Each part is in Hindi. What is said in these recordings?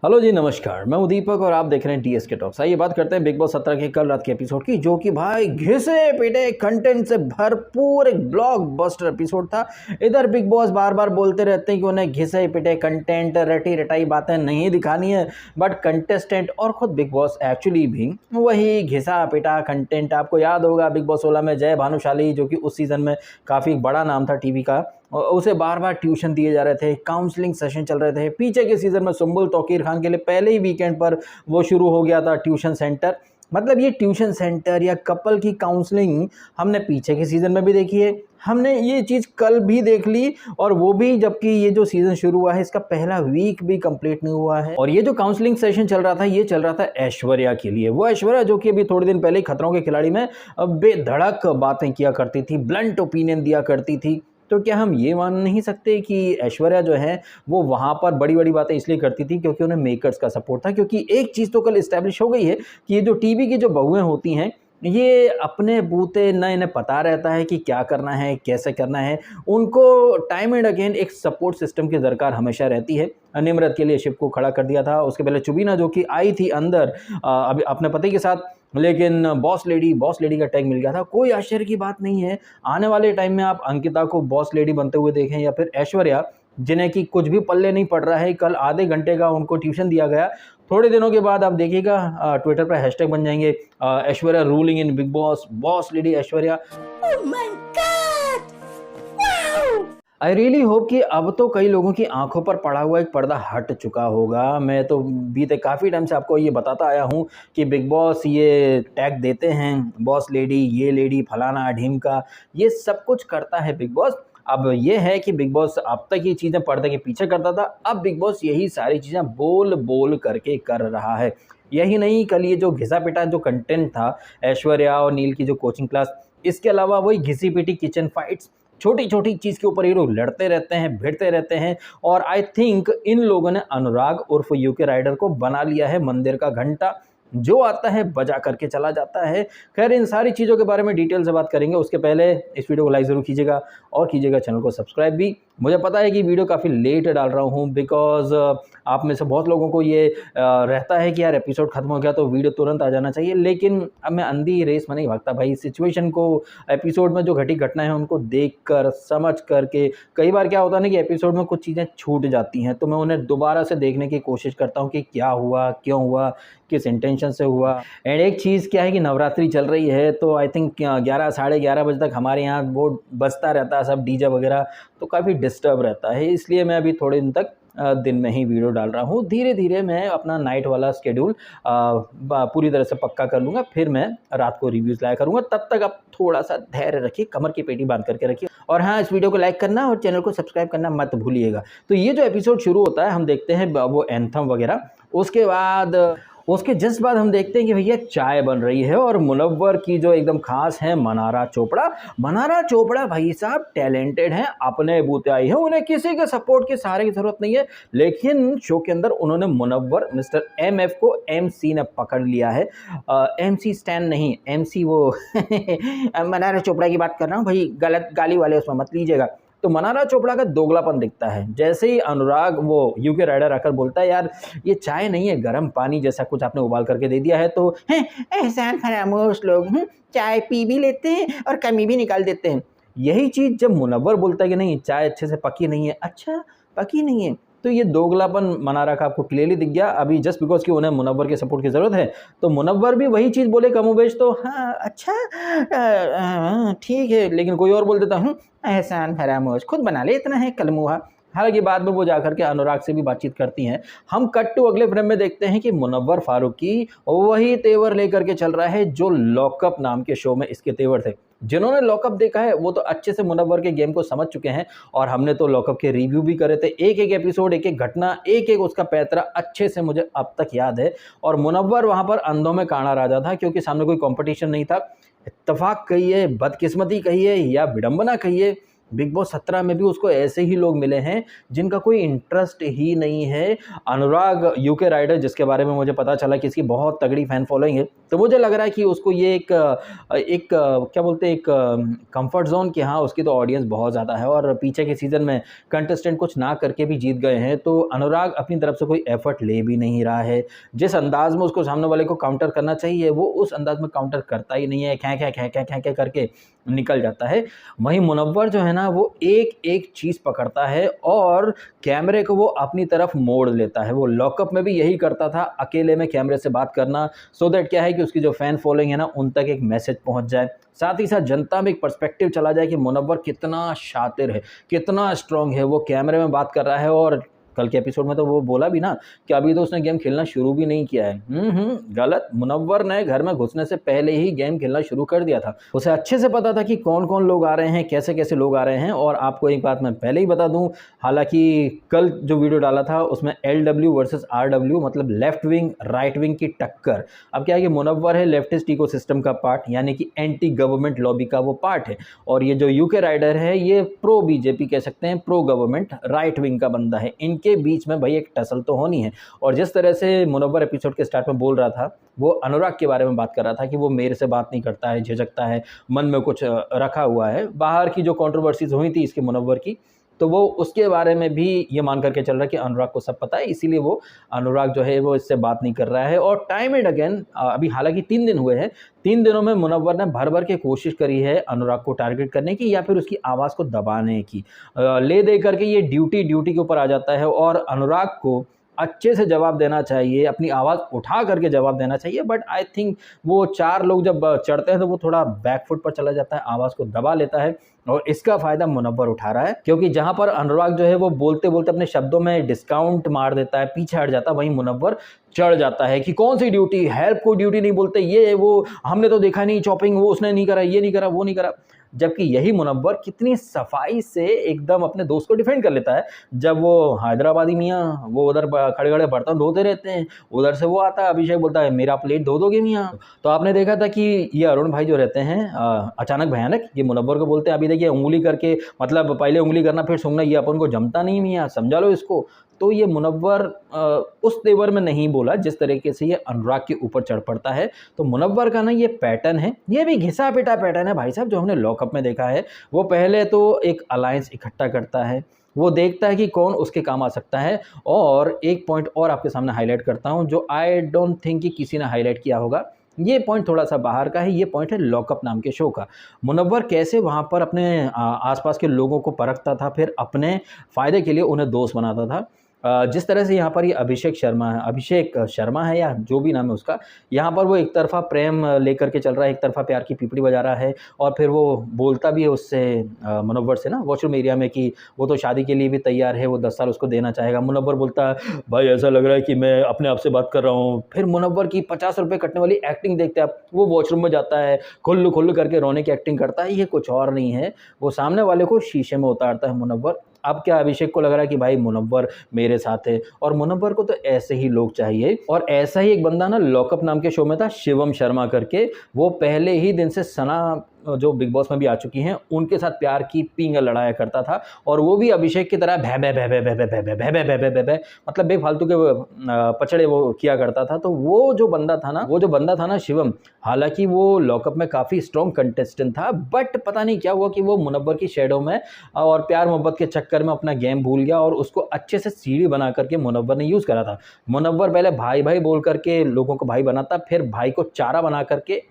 हेलो जी, नमस्कार। मैं हूं दीपक और आप देख रहे हैं टीएसके टॉक्स। आइए बात करते हैं बिग बॉस 17 के कल रात के एपिसोड की, जो कि भाई घिसे पिटे कंटेंट से भरपूर एक ब्लॉकबस्टर एपिसोड था। इधर बिग बॉस बार बार बोलते रहते हैं कि उन्हें घिसे पिटे कंटेंट, रटी रटाई बातें नहीं दिखानी है, बट कंटेस्टेंट और खुद बिग बॉस एक्चुअली भी वही घिसा पिटा कंटेंट। आपको याद होगा बिग बॉस 16 में जय भानुशाली, जो कि उस सीजन में काफ़ी बड़ा नाम था टीवी का, उसे बार बार ट्यूशन दिए जा रहे थे, काउंसलिंग सेशन चल रहे थे। पीछे के सीजन में सुम्बुल तौकीर खान के लिए पहले ही वीकेंड पर वो शुरू हो गया था ट्यूशन सेंटर। मतलब ये ट्यूशन सेंटर या कपल की काउंसलिंग हमने पीछे के सीजन में भी देखी है, हमने ये चीज़ कल भी देख ली, और वो भी जबकि ये जो सीजन शुरू हुआ है इसका पहला वीक भी कंप्लीट नहीं हुआ है। और ये जो काउंसलिंग सेशन चल रहा था, ये चल रहा था ऐश्वर्या के लिए। वो ऐश्वर्या जो कि अभी थोड़े दिन पहले ही खतरों के खिलाड़ी में बेधड़क बातें किया करती थी, ब्लंट ओपिनियन दिया करती थी। तो क्या हम ये मान नहीं सकते कि ऐश्वर्या जो है वो वहाँ पर बड़ी बड़ी बातें इसलिए करती थी क्योंकि उन्हें मेकर्स का सपोर्ट था? क्योंकि एक चीज़ तो कल इस्टेब्लिश हो गई है कि ये जो टीवी की जो बहुएं होती हैं, ये अपने बूते न इन्हें पता रहता है कि क्या करना है, कैसे करना है। उनको टाइम एंड अगेन एक सपोर्ट सिस्टम की दरकार हमेशा रहती है। निम्रत के लिए शिव को खड़ा कर दिया था, उसके पहले चुबीना जो कि आई थी अंदर अभी अपने पति के साथ, लेकिन बॉस लेडी का टैग मिल गया था। कोई आश्चर्य की बात नहीं है। आने वाले टाइम में आप अंकिता को बॉस लेडी बनते हुए देखें, या फिर ऐश्वर्या जिन्हें कि कुछ भी पल्ले नहीं पड़ रहा है, कल आधे घंटे का उनको ट्यूशन दिया गया। थोड़े दिनों के बाद आप देखिएगा ट्विटर पर हैशटैग बन जाएंगे Aishwarya ruling in big boss, boss lady Aishwarya. I really hope कि अब तो कई लोगों की आंखों पर पड़ा हुआ एक पर्दा हट चुका होगा। मैं तो बीते काफ़ी टाइम से आपको ये बताता आया हूँ कि बिग बॉस ये टैग देते हैं, बॉस लेडी, ये लेडी, फलाना ढीमका, ये सब कुछ करता है बिग बॉस। अब ये है कि बिग बॉस अब तक ये चीज़ें पर्दे के पीछे करता था, अब बिग बॉस यही सारी चीज़ें बोल बोल करके कर रहा है। यही नहीं, कल ये जो घिसा पिटा जो कंटेंट था, ऐश्वर्या और नील की जो कोचिंग क्लास, इसके अलावा वही घिसी पिटी किचन फाइट्स, छोटी छोटी चीज़ के ऊपर ये लोग लड़ते रहते हैं, भिड़ते रहते हैं। और आई थिंक इन लोगों ने अनुराग उर्फ यूके राइडर को बना लिया है मंदिर का घंटा, जो आता है बजा करके चला जाता है। खैर, इन सारी चीज़ों के बारे में डिटेल से बात करेंगे। उसके पहले इस वीडियो को लाइक ज़रूर कीजिएगा और कीजिएगा चैनल को सब्सक्राइब भी। मुझे पता है कि वीडियो काफ़ी लेट डाल रहा हूँ, बिकॉज आप में से बहुत लोगों को ये रहता है कि यार एपिसोड खत्म हो गया तो वीडियो तुरंत आ जाना चाहिए, लेकिन अब मैं अंधी रेस में नहीं भागता भाई। सिचुएशन को, एपिसोड में जो घटी घटनाएं हैं उनको देख कर, समझ करके, कई बार क्या होता है ना कि एपिसोड में कुछ चीज़ें छूट जाती हैं, तो मैं उन्हें दोबारा से देखने की कोशिश करता हूँ कि क्या हुआ, क्यों हुआ, किस इंटेंशन से हुआ। एंड एक चीज़ क्या है कि नवरात्रि चल रही है, तो आई थिंक 11 साढ़े 11 बजे तक हमारे यहाँ वो बजता रहता है सब डीजे वगैरह, तो काफ़ी डिस्टर्ब रहता है। इसलिए मैं अभी थोड़े दिन तक दिन में ही वीडियो डाल रहा हूँ। धीरे धीरे मैं अपना नाइट वाला शेड्यूल पूरी तरह से पक्का कर लूँगा, फिर मैं रात को रिव्यूज़ लाया करूँगा। तब तक आप थोड़ा सा धैर्य रखिए, कमर की पेटी बांध करके रखिए, और हाँ, इस वीडियो को लाइक करना और चैनल को सब्सक्राइब करना मत भूलिएगा। तो ये जो एपिसोड शुरू होता है, हम देखते हैं वो एंथम वगैरह, उसके जस्ट बाद हम देखते हैं कि भैया चाय बन रही है, और मुनव्वर की जो एकदम खास है मनारा चोपड़ा भाई साहब टैलेंटेड हैं, अपने बूते आई है, उन्हें किसी के सपोर्ट के सहारे की जरूरत नहीं है। लेकिन शो के अंदर उन्होंने मुनव्वर मिस्टर एमएफ को एमसी ने पकड़ लिया है। एमसी स्टैन नहीं, एमसी वो मनारा चोपड़ा की बात कर रहा हूँ भाई, गलत गाली वाले उसमें मत लीजिएगा। तो मनारा चोपड़ा का दोगलापन दिखता है। जैसे ही अनुराग वो यूके राइडर आकर बोलता है, यार ये चाय नहीं है, गर्म पानी जैसा कुछ आपने उबाल करके दे दिया है, तो एहसान फरामोश लोग चाय पी भी लेते हैं और कमी भी निकाल देते हैं। यही चीज़ जब मुनव्वर बोलता है कि नहीं चाय अच्छे से पकी नहीं है, अच्छा पकी नहीं है, तो ये दोगलापन मनारा का आपको क्लियरली दिख गया। अभी जस्ट बिकॉज कि उन्हें मुनव्वर के सपोर्ट की ज़रूरत है, तो मुनव्वर भी वही चीज़ बोले कमोबेश, तो हाँ अच्छा ठीक है, लेकिन कोई और बोल देता हूँ एहसान फरामोश, खुद बना ले, इतना है कलमुहा। हालांकि बाद में वो जाकर के अनुराग से भी बातचीत करती हैं। हम कट टू अगले फ्रेम में देखते हैं कि मुनव्वर फारूकी वही तेवर लेकर के चल रहा है जो लॉकअप नाम के शो में इसके तेवर थे। जिन्होंने लॉकअप देखा है वो तो अच्छे से मुनव्वर के गेम को समझ चुके हैं, और हमने तो लॉकअप के रिव्यू भी करे थे। एक एक एपिसोड, एक एक घटना, एक एक उसका पैतरा अच्छे से मुझे अब तक याद है। और मुनव्वर वहाँ पर अंधों में काना राजा था, क्योंकि सामने कोई कॉम्पिटिशन नहीं था। इत्तेफाक कहिए, बदकिस्मती कहिए या विडंबना कहिए, बिग बॉस 17 में भी उसको ऐसे ही लोग मिले हैं जिनका कोई इंटरेस्ट ही नहीं है। अनुराग यूके राइडर, जिसके बारे में मुझे पता चला कि इसकी बहुत तगड़ी फैन फॉलोइंग है, तो मुझे लग रहा है कि उसको ये एक क्या बोलते हैं, एक कंफर्ट जोन कि हाँ उसकी तो ऑडियंस बहुत ज़्यादा है और पीछे के सीज़न में कंटेस्टेंट कुछ ना करके भी जीत गए हैं, तो अनुराग अपनी तरफ से कोई एफर्ट ले भी नहीं रहा है। जिस अंदाज में उसको सामने वाले को काउंटर करना चाहिए वो उस अंदाज में काउंटर करता ही नहीं है, खे खे खे खे खे खे करके निकल जाता है। वहीं मुनव्वर जो है ना वो एक चीज़ पकड़ता है और कैमरे को वो अपनी तरफ मोड़ लेता है। वो लॉकअप में भी यही करता था, अकेले में कैमरे से बात करना, सो दैट क्या है कि उसकी जो फैन फॉलोइंग है ना उन तक एक मैसेज पहुंच जाए, साथ ही साथ जनता में एक पर्सपेक्टिव चला जाए कि मुनव्वर कितना शातिर है, कितना स्ट्रांग है। वो कैमरे में बात कर रहा है और कल के एपिसोड में तो वो बोला भी ना कि अभी तो उसने गेम खेलना शुरू भी नहीं किया है। गलत। मुनव्वर ने घर में घुसने से पहले ही गेम खेलना शुरू कर दिया था। उसे अच्छे से पता था कि कौन कौन लोग आ रहे हैं, कैसे कैसे लोग आ रहे हैं। और आपको एक बात मैं पहले ही बता दूं, हालांकि कल जो वीडियो डाला था उसमें LW वर्सेस RW, मतलब लेफ्ट विंग राइट विंग की टक्कर। अब क्या है कि मुनव्वर है लेफ्टिस्ट इकोसिस्टम का पार्ट, यानी कि एंटी गवर्नमेंट लॉबी का वो पार्ट है, और ये जो यूके राइडर है ये प्रो बीजेपी कह सकते हैं, प्रो गवर्नमेंट राइट विंग का बंदा है। के बीच में भाई एक टसल तो होनी है। और जिस तरह से मुनव्वर एपिसोड के स्टार्ट में बोल रहा था, वो अनुराग के बारे में बात कर रहा था कि वो मेरे से बात नहीं करता है, झिझकता है, मन में कुछ रखा हुआ है। बाहर की जो कंट्रोवर्सीज हुई थी इसके मुनव्वर की, तो वो उसके बारे में भी ये मान करके चल रहा है कि अनुराग को सब पता है, इसीलिए वो अनुराग जो है वो इससे बात नहीं कर रहा है। और टाइम एंड अगेन, अभी हालांकि 3 दिन हुए हैं, 3 दिनों में मुनव्वर ने भर भर के कोशिश करी है अनुराग को टारगेट करने की या फिर उसकी आवाज़ को दबाने की। ले दे करके ये ड्यूटी के ऊपर आ जाता है और अनुराग को अच्छे से जवाब देना चाहिए, अपनी आवाज़ उठा करके जवाब देना चाहिए। बट आई थिंक वो 4 लोग जब चढ़ते हैं तो वो थोड़ा बैकफुट पर चला जाता है, आवाज़ को दबा लेता है, और इसका फ़ायदा मुनव्वर उठा रहा है। क्योंकि जहाँ पर अनुराग जो है वो बोलते बोलते अपने शब्दों में डिस्काउंट मार देता है, पीछे हट जाता है, वहीं मुनव्वर चढ़ जाता है कि कौन सी ड्यूटी, हेल्प को ड्यूटी नहीं बोलते, ये वो हमने तो देखा नहीं, चॉपिंग वो उसने नहीं करा, ये नहीं करा, वो नहीं करा। जबकि यही मुनव्वर कितनी सफाई से एकदम अपने दोस्त को डिफेंड कर लेता है। जब वो हैदराबादी मियाँ वो उधर खड़े खड़े बर्तन धोते रहते हैं, उधर से वो आता है, अभिषेक बोलता है मेरा प्लेट धो दोगे मियाँ। तो आपने देखा था कि ये अरुण भाई जो रहते हैं अचानक भयानक, ये मुनव्वर को बोलते हैं अभी देखिए उंगली करके, मतलब पहले उंगली करना फिर सूंघना, ये अपन को जमता नहीं मियाँ, समझा लो इसको। तो ये मुनव्वर उस तेवर में नहीं बोला जिस तरीके से ये अनुराग के ऊपर चढ़ पड़ता है। तो मुनव्वर का ना ये पैटर्न है, ये भी घिसा पिटा पैटर्न है भाई साहब, जो हमने लॉकअप में देखा है। वो पहले तो एक अलायंस इकट्ठा करता है, वो देखता है कि कौन उसके काम आ सकता है। और एक पॉइंट और आपके सामने हाईलाइट करता हूं जो आई डोंट थिंक कि किसी ने हाईलाइट किया होगा। ये पॉइंट थोड़ा सा बाहर का है, ये पॉइंट है लॉकअप नाम के शो का। मुनव्वर कैसे वहाँ पर अपने आसपास के लोगों को परखता था, फिर अपने फ़ायदे के लिए उन्हें दोस्त बनाता था। जिस तरह से यहाँ पर ये अभिषेक शर्मा है या जो भी नाम है उसका, यहाँ पर वो एक तरफ़ा प्रेम लेकर के चल रहा है, एक तरफ़ा प्यार की पीपड़ी बजा रहा है। और फिर वो बोलता भी है उससे, मुनव्वर से ना वॉशरूम एरिया में, कि वो तो शादी के लिए भी तैयार है, वो 10 साल उसको देना चाहेगा। मुनव्वर बोलता है भाई ऐसा लग रहा है कि मैं अपने आप से बात कर रहा हूँ। फिर मुनव्वर की 50 रुपये कटने वाली एक्टिंग देखते हैं आप, वो वॉशरूम में जाता है, खुल्लू करके रोने की एक्टिंग करता है। ये कुछ और नहीं है, वो सामने वाले को शीशे में उतारता है मुनव्वर। अब क्या अभिषेक को लग रहा है कि भाई मुनव्वर मेरे साथ है, और मुनव्वर को तो ऐसे ही लोग चाहिए। और ऐसा ही एक बंदा ना लॉकअप नाम के शो में था, शिवम शर्मा करके, वो पहले ही दिन से सना जो बिग बॉस में भी आ चुकी हैं उनके साथ प्यार की पींग लड़ाया करता था। और वो भी अभिषेक की तरह भै भै भै भै भै भै भै भै भै भै भै भै भै मतलब बेफालतू के पचड़े वो किया करता था। तो वो जो बंदा था ना शिवम, हालांकि वो लॉकअप में काफ़ी स्ट्रॉन्ग कंटेस्टेंट था, बट पता नहीं क्या हुआ कि वो मुनव्वर की शेडो में और प्यार मोहब्बत के चक्कर में अपना गेम भूल गया, और उसको अच्छे से सीढ़ी बना करके मुनव्वर ने यूज़ करा था। मुनव्वर पहले भाई भाई बोल करके लोगों को भाई बनाता, फिर भाई को चारा बना करके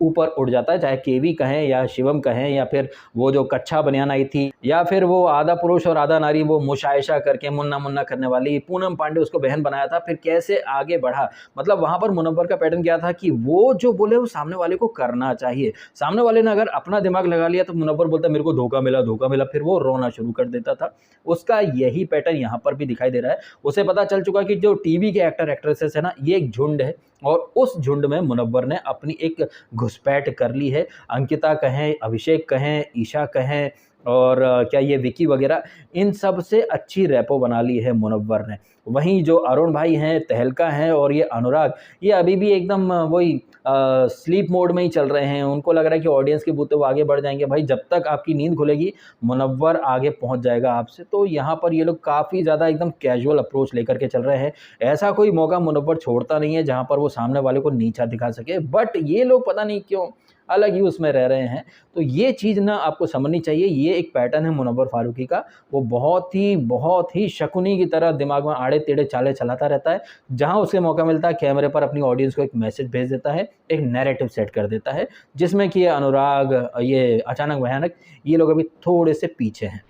ऊपर उड़ जाता है, चाहे केवी कहें या शिवम कहें या फिर वो जो कच्छा बनियान आई थी, या फिर वो आधा पुरुष और आधा नारी वो मुशायशा करके मुन्ना मुन्ना करने वाली पूनम पांडे उसको बहन बनाया था, फिर कैसे आगे बढ़ा। मतलब वहां पर मुनव्वर का पैटर्न क्या था कि वो जो बोले वो सामने वाले को करना चाहिए। सामने वाले ने अगर अपना दिमाग लगा लिया तो मुनव्वर बोलता मेरे को धोखा मिला, फिर वो रोना शुरू कर देता था। उसका यही पैटर्न यहाँ पर भी दिखाई दे रहा है। उसे पता चल चुका कि जो टीवी के एक्टर एक्ट्रेसेस है ना, ये एक झुंड है, और उस झुंड में मुनव्वर ने अपनी एक घुसपैठ कर ली है। अंकिता कहें, अभिषेक कहें, ईशा कहें, और क्या ये विकी वगैरह, इन सब से अच्छी रैपो बना ली है मुनव्वर ने। वहीं जो अरुण भाई हैं, तहलका हैं, और ये अनुराग, ये अभी भी एकदम वही स्लीप मोड में ही चल रहे हैं, उनको लग रहा है कि ऑडियंस के बूते वो आगे बढ़ जाएंगे। भाई जब तक आपकी नींद खुलेगी मुनव्वर आगे पहुंच जाएगा आपसे। तो यहाँ पर ये लोग काफ़ी ज़्यादा एकदम कैजुअल अप्रोच लेकर के चल रहे हैं। ऐसा कोई मौका मुनव्वर छोड़ता नहीं है जहाँ पर वो सामने वाले को नीचा दिखा सके, बट ये लोग पता नहीं क्यों अलग ही उसमें रह रहे हैं। तो ये चीज़ ना आपको समझनी चाहिए, ये एक पैटर्न है मुनव्वर फारूकी का। वो बहुत ही शकुनी की तरह दिमाग में आड़े टेढ़े चालें चलाता रहता है। जहाँ उसे मौका मिलता है कैमरे पर अपनी ऑडियंस को एक मैसेज भेज देता है, एक नैरेटिव सेट कर देता है, जिसमें कि ये अनुराग, ये अचानक भयानक, ये लोग अभी थोड़े से पीछे हैं।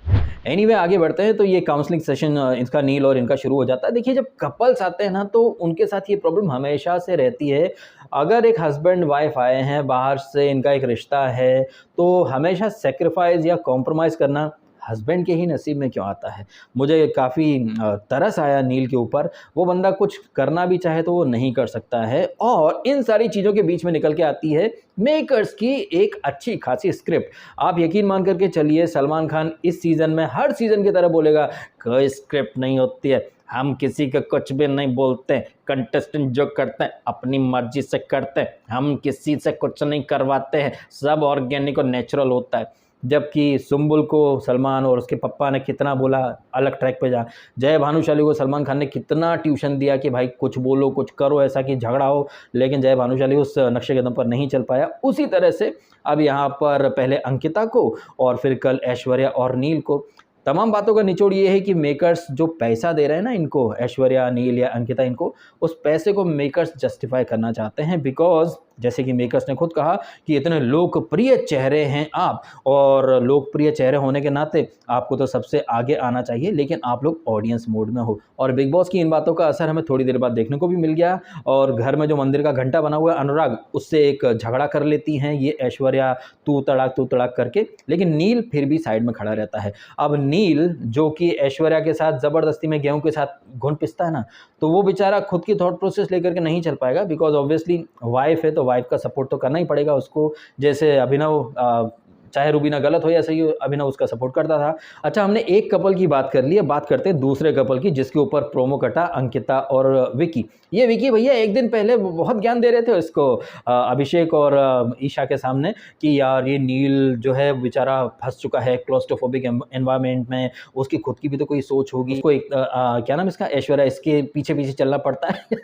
एनीवे आगे बढ़ते हैं। तो ये काउंसलिंग सेशन इनका नील और इनका शुरू हो जाता है। देखिए जब कपल्स आते हैं ना तो उनके साथ ये प्रॉब्लम हमेशा से रहती है। अगर एक हस्बैंड वाइफ आए हैं, बाहर से इनका एक रिश्ता है, तो हमेशा सैक्रिफाइस या कॉम्प्रोमाइज़ करना हस्बैंड के ही नसीब में क्यों आता है। मुझे काफ़ी तरस आया नील के ऊपर। वो बंदा कुछ करना भी चाहे तो वो नहीं कर सकता है, और इन सारी चीज़ों के बीच में निकल के आती है मेकर्स की एक अच्छी खासी स्क्रिप्ट। आप यकीन मान करके चलिए, सलमान खान इस सीज़न में हर सीज़न की तरह बोलेगा कोई स्क्रिप्ट नहीं होती है, हम किसी का कुछ भी नहीं बोलते, कंटेस्टेंट जो करते हैं अपनी मर्जी से करते हैं, हम किसी से कुछ नहीं करवाते हैं, सब ऑर्गेनिक और नेचुरल होता है। जबकि सुम्बुल को सलमान और उसके पप्पा ने कितना बोला अलग ट्रैक पे जा। जय भानुशाली को सलमान खान ने कितना ट्यूशन दिया कि भाई कुछ बोलो कुछ करो ऐसा कि झगड़ा हो, लेकिन जय भानुशाली उस नक्शे कदम पर नहीं चल पाया। उसी तरह से अब यहाँ पर पहले अंकिता को और फिर कल ऐश्वर्या और नील को। तमाम बातों का निचोड़ ये है कि मेकर्स जो पैसा दे रहे हैं ना इनको, ऐश्वर्या, नील या अंकिता, इनको उस पैसे को मेकर्स जस्टिफाई करना चाहते हैं। बिकॉज जैसे कि मेकर्स ने खुद कहा कि इतने लोकप्रिय चेहरे हैं आप, और लोकप्रिय चेहरे होने के नाते आपको तो सबसे आगे आना चाहिए, लेकिन आप लोग ऑडियंस मोड में हो। और बिग बॉस की इन बातों का असर हमें थोड़ी देर बाद देखने को भी मिल गया। और घर में जो मंदिर का घंटा बना हुआ है अनुराग, उससे एक झगड़ा कर लेती हैं ये ऐश्वर्या, तू तड़ाक करके, लेकिन नील फिर भी साइड में खड़ा रहता है। अब नील जो कि ऐश्वर्या के साथ ज़बरदस्ती में गेहूं के साथ घुन पिसता है ना, तो वो बेचारा खुद की थॉट प्रोसेस लेकर के नहीं चल पाएगा। बिकॉज ऑब्वियसली वाइफ है तो वाइफ का सपोर्ट तो करना ही पड़ेगा उसको। जैसे अभिनव, चाहे रुबीना गलत हो या सही हो, अभिनव उसका सपोर्ट करता था। अच्छा, हमने एक कपल की बात कर ली है, बात करते हैं दूसरे कपल की जिसके ऊपर प्रोमो कटा, अंकिता और विकी। ये विकी भैया एक दिन पहले बहुत ज्ञान दे रहे थे इसको, अभिषेक और ईशा के सामने, कि यार ये नील जो है बेचारा फंस चुका है क्लोस्ट्रोफोबिक एनवायरनमेंट में, उसकी खुद की भी तो कोई सोच होगी, उसको एक क्या नाम इसका, ऐश्वर्या, इसके पीछे पीछे चलना पड़ता है।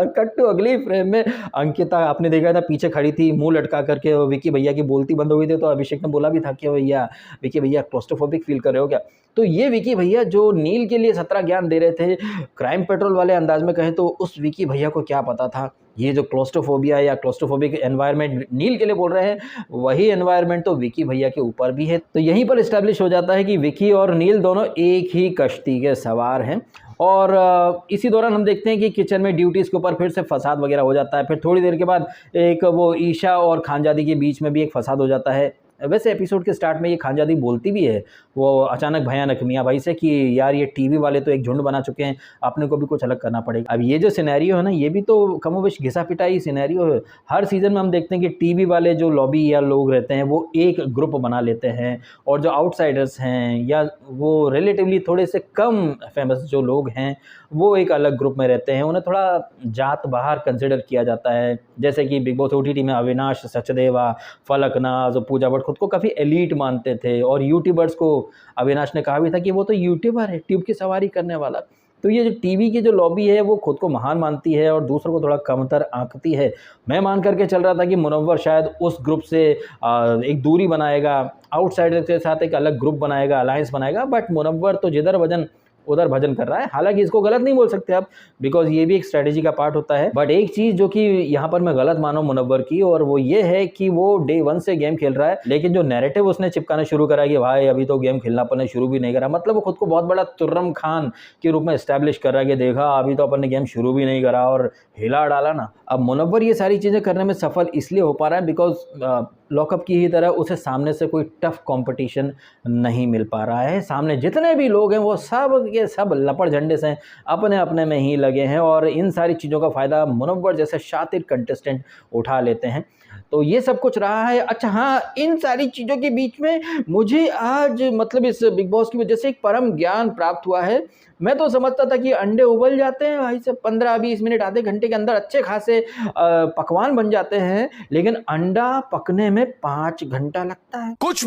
कट टू अगली फ्रेम में अंकिता, आपने देखा था पीछे खड़ी थी मुंह लटका करके, विकी भैया की बोलती बंद हो गई थी, तो अभिषेक ने बोला भी था कि भैया विकी भैया क्लोस्ट्रोफोबिक फील कर रहे हो क्या। तो ये विकी भैया जो नील के लिए 17 ज्ञान दे रहे थे क्राइम पेट्रोल वाले अंदाज में कहें, तो उस विकी भैया को क्या पता था ये जो क्लोस्ट्रोफोबिया या क्लोस्ट्रोफोबिक एनवायरनमेंट नील के लिए बोल रहे हैं, वही एनवायरनमेंट तो विकी भैया के ऊपर भी है। तो यहीं पर एस्टैब्लिश हो जाता है कि विकी और नील दोनों एक ही कश्ती के सवार हैं। और इसी दौरान हम देखते हैं कि किचन में ड्यूटीज़ के ऊपर फिर से फसाद वगैरह हो जाता है। फिर थोड़ी देर के बाद एक वो ईशा और खानजादी के बीच में भी एक फसाद हो जाता है। वैसे एपिसोड के स्टार्ट में ये खानजादी बोलती भी है वो अचानक भयानक मियाँ भाई से कि यार ये टीवी वाले तो एक झुंड बना चुके हैं, अपने को भी कुछ अलग करना पड़ेगा। अब ये जो सिनेरियो है ना, ये भी तो कमोबेश घिसा पिटाई सिनेरियो है। हर सीज़न में हम देखते हैं कि टीवी वाले जो लॉबी या लोग रहते हैं वो एक ग्रुप बना लेते हैं, और जो आउटसाइडर्स हैं या वो रिलेटिवली थोड़े से कम फेमस जो लोग हैं वो एक अलग ग्रुप में रहते हैं, उन्हें थोड़ा जात बाहर कंसिडर किया जाता है। जैसे कि बिग बॉस OTT में अविनाश, सचदेवा, फलकनाज, पूजा भट्ट खुद को काफ़ी एलीट मानते थे, और यूट्यूबर्स को अविनाश ने कहा भी था कि वो तो यूट्यूबर है, ट्यूब की सवारी करने वाला। तो ये जो टीवी की जो लॉबी है वो खुद को महान मानती है और दूसरों को थोड़ा कमतर आंकती है। मैं मान करके चल रहा था कि मुनव्वर शायद उस ग्रुप से एक दूरी बनाएगा, आउटसाइडर के साथ एक अलग ग्रुप बनाएगा, अलायंस बनाएगा, बट मुनव्वर तो जिधर वजन उधर भजन कर रहा है। हालांकि इसको गलत नहीं बोल सकते आप, बिकॉज ये भी एक स्ट्रेटेजी का पार्ट होता है। बट एक चीज़ जो कि यहाँ पर मैं गलत मानूं मुनव्वर की, और वो ये है कि वो डे 1 से गेम खेल रहा है, लेकिन जो नैरेटिव उसने चिपकाना शुरू करा कि भाई अभी तो गेम खेलना अपन ने शुरू भी नहीं करा, मतलब वो खुद को बहुत बड़ा तुर्रम खान के रूप में एस्टैब्लिश कर रहा है कि देखा अभी तो अपन ने गेम शुरू भी नहीं करा और हिला डाला ना। अब मुनव्वर ये सारी चीज़ें करने में सफल इसलिए हो पा रहा है बिकॉज लॉकअप की ही तरह उसे सामने से कोई टफ कंपटीशन नहीं मिल पा रहा है। सामने जितने भी लोग हैं वो सब के सब लपड़ झंडे से अपने अपने में ही लगे हैं, और इन सारी चीज़ों का फ़ायदा मुनव्वर जैसे शातिर कंटेस्टेंट उठा लेते हैं। तो ये सब कुछ रहा है। अच्छा हाँ, इन सारी चीज़ों के बीच में मुझे आज मतलब इस बिग बॉस की वजह से एक परम ज्ञान प्राप्त हुआ है। मैं तो समझता था कि अंडे उबल जाते हैं भाई साहब, 15-20 मिनट आधे घंटे के अंदर अच्छे खासे पकवान बन जाते हैं, लेकिन अंडा पकने में 5 घंटा लगता है। कुछ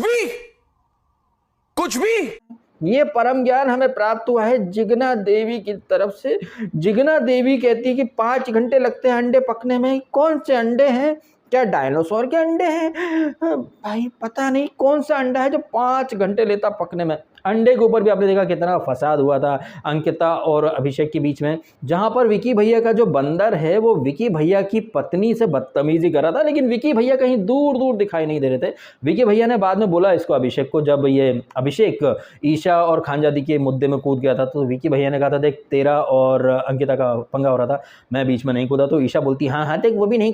भी ये परम ज्ञान हमें प्राप्त हुआ है जिग्ना देवी की तरफ से। जिग्ना देवी कहती है कि 5 घंटे लगते हैं अंडे पकने में। कौन से अंडे हैं? क्या डायनासोर के अंडे हैं? भाई पता नहीं कौन सा अंडा है जो 5 घंटे लेता पकने में। अंडे के ऊपर भी आपने देखा कितना फसाद हुआ था अंकिता और अभिषेक के बीच में, जहां पर विकी भैया का जो बंदर है वो विकी भैया की पत्नी से बदतमीजी कर रहा था, लेकिन विकी भैया कहीं दूर दूर दिखाई नहीं दे रहे थे। विकी भैया ने बाद में बोला इसको अभिषेक को, जब ये अभिषेक ईशा और खानजादी के मुद्दे में कूद गया था तो विकी भैया ने कहा था देख तेरा और अंकिता का पंगा हो रहा था, मैं बीच में नहीं कूदा। तो ईशा बोलती हाँ हाँ देख वो भी नहीं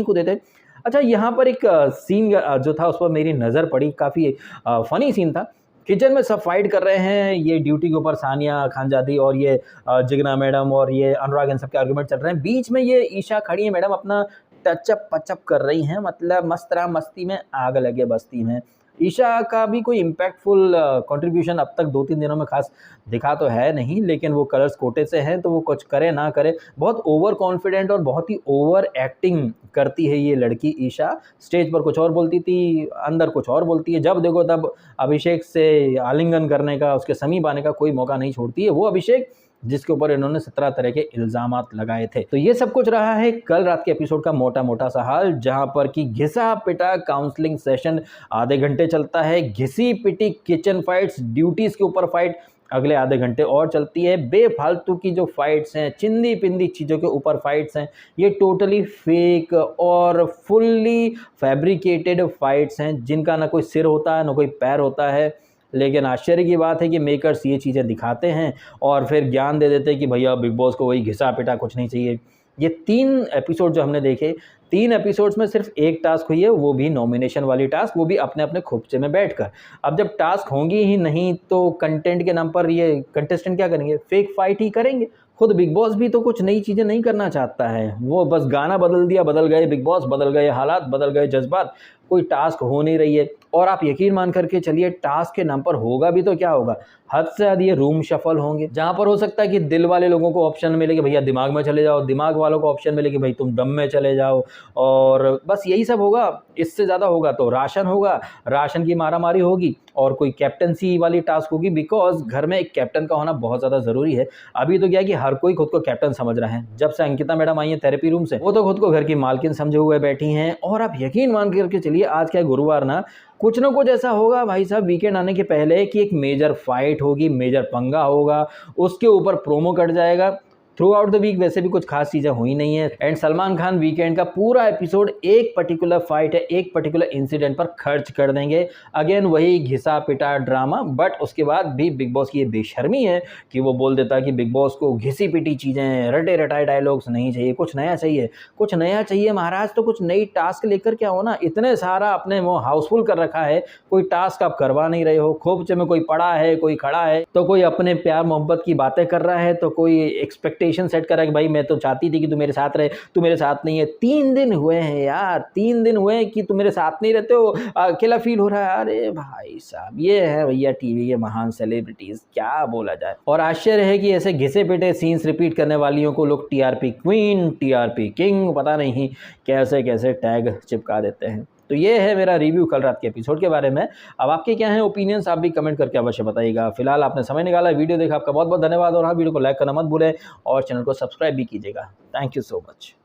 कूदे थे। अच्छा यहाँ पर एक सीन जो था उस पर मेरी नज़र पड़ी, काफ़ी फनी सीन था। किचन में सब फाइट कर रहे हैं, ये ड्यूटी के ऊपर सानिया खानजादी और ये जिग्ना मैडम और ये अनुराग, इन सबके आर्गुमेंट चल रहे हैं। बीच में ये ईशा खड़ी है मैडम, अपना टचअप पचअप कर रही हैं, मतलब मस्तरा मस्ती में आग लगे बस्ती में। ईशा का भी कोई इम्पैक्टफुल कंट्रीब्यूशन अब तक 2-3 दिनों में खास दिखा तो है नहीं, लेकिन वो कलर्स कोटे से हैं तो वो कुछ करे ना करे, बहुत ओवर कॉन्फिडेंट और बहुत ही ओवर एक्टिंग करती है ये लड़की ईशा। स्टेज पर कुछ और बोलती थी, अंदर कुछ और बोलती है। जब देखो तब अभिषेक से आलिंगन करने का, उसके समीप आने का कोई मौका नहीं छोड़ती है वो अभिषेक जिसके ऊपर इन्होंने 17 तरह के इल्जामात लगाए थे। तो ये सब कुछ रहा है कल रात के एपिसोड का मोटा मोटा सा हाल, जहां पर कि घिसा पिटा काउंसलिंग सेशन आधे घंटे चलता है, घिसी पिटी किचन फाइट्स, ड्यूटीज के ऊपर फाइट अगले आधे घंटे और चलती है, बेफालतू की जो फाइट्स हैं, चिंदी पिंदी चीज़ों के ऊपर फाइट्स हैं, ये टोटली फेक और फुल्ली फैब्रिकेटेड फाइट्स हैं जिनका ना कोई सिर होता है ना कोई पैर होता है। लेकिन आश्चर्य की बात है कि मेकर्स ये चीज़ें दिखाते हैं और फिर ज्ञान दे देते हैं कि भैया बिग बॉस को वही घिसा पिटा, कुछ नहीं चाहिए। ये 3 एपिसोड जो हमने देखे, 3 एपिसोड्स में सिर्फ एक टास्क हुई है, वो भी नॉमिनेशन वाली टास्क, वो भी अपने अपने खोपचे में बैठकर। अब जब टास्क होंगी ही नहीं तो कंटेंट के नाम पर ये कंटेस्टेंट क्या करेंगे? फेक फाइट ही करेंगे। खुद बिग बॉस भी तो कुछ नई चीज़ें नहीं करना चाहता है, वो बस गाना बदल दिया, बदल गए बिग बॉस, बदल गए हालात, बदल गए जज्बात, कोई टास्क हो नहीं रही है। और आप यकीन मान करके चलिए टास्क के नाम पर होगा भी तो क्या होगा, हद से ज़्यादा ये रूम शफल होंगे, जहाँ पर हो सकता है कि दिल वाले लोगों को ऑप्शन मिले कि भैया दिमाग में चले जाओ, दिमाग वालों को ऑप्शन मिले कि भाई तुम दम में चले जाओ, और बस यही सब होगा। इससे ज़्यादा होगा तो राशन होगा, राशन की मारामारी होगी और कोई कैप्टनसी वाली टास्क होगी, बिकॉज घर में एक कैप्टन का होना बहुत ज़्यादा ज़रूरी है। अभी तो क्या है कि हर कोई खुद को कैप्टन समझ रहा है। जब से अंकिता मैडम आई है थेरेपी रूम से, वो तो खुद को घर की मालकिन समझे हुए बैठी हैं। और आप यकीन मान करके चलिए आज क्या है, गुरुवार ना कुछ ऐसा होगा भाई साहब वीकेंड आने के पहले कि एक मेजर फाइट होगी, मेजर पंगा होगा, उसके ऊपर प्रोमो कट जाएगा। थ्रू आउट द वीक वैसे भी कुछ खास चीज़ें हुई नहीं है, एंड सलमान खान वीकेंड का पूरा एपिसोड एक पर्टिकुलर फाइट है, एक पर्टिकुलर इंसिडेंट पर खर्च कर देंगे। अगेन वही घिसा पिटा ड्रामा, बट उसके बाद भी बिग बॉस की ये बेशर्मी है कि वो बोल देता है कि बिग बॉस को घिसी पिटी चीज़ें, रटे रटाए डायलॉग्स नहीं चाहिए, कुछ नया चाहिए, कुछ नया चाहिए महाराज। तो कुछ नई टास्क लेकर क्या हो ना, इतने सारा आपने वो हाउसफुल कर रखा है, कोई टास्क आप करवा नहीं रहे हो। खोपचे में कोई पड़ा है, कोई खड़ा है, तो कोई अपने प्यार मोहब्बत की बातें कर रहा है, तो कोई एक्सपेक्टेशन सेट कर रहा है कि भाई मैं तो चाहती थी कि तू मेरे साथ रहे, तू मेरे साथ नहीं है। 3 दिन हुए हैं यार, 3 दिन हुए हैं कि तू मेरे साथ नहीं रहते हो, अकेला फील हो रहा है। अरे भाई साहब, ये है भैया टीवी के महान सेलिब्रिटीज, क्या बोला जाए। और आश्चर्य है कि ऐसे घिसे पिटे सीन्स रिपीट करने वालियों को लोग टीआरपी क्वीन, टीआरपी किंग, पता नहीं कैसे कैसे टैग चिपका देते हैं। तो ये है मेरा रिव्यू कल रात के एपिसोड के बारे में। अब आपके क्या हैं ओपिनियंस, आप भी कमेंट करके अवश्य बताइएगा। फिलहाल आपने समय निकाला, वीडियो देखा, आपका बहुत बहुत धन्यवाद। और हाँ, वीडियो को लाइक करना मत भूलें और चैनल को सब्सक्राइब भी कीजिएगा। Thank you so much.